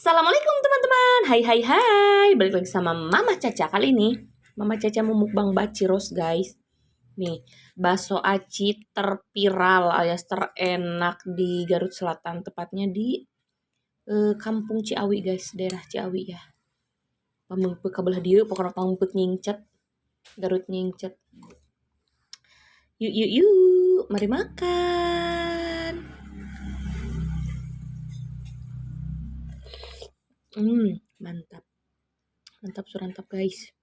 Assalamualaikum teman-teman. Hai hai hai. Balik lagi sama Mama Caca. Kali ini Mama Caca mau mukbang baciros, guys. Nih, bakso aci terviral alias terenak di Garut Selatan, tepatnya di Kampung Ciawi, guys, daerah Ciawi ya. Pamengpeuk kabelah dieu, pokoknya pamengpeuk nyingcet. Garut nyingcet. Yuk yuk yuk, mari makan. Mantap. Mantap surantap, guys.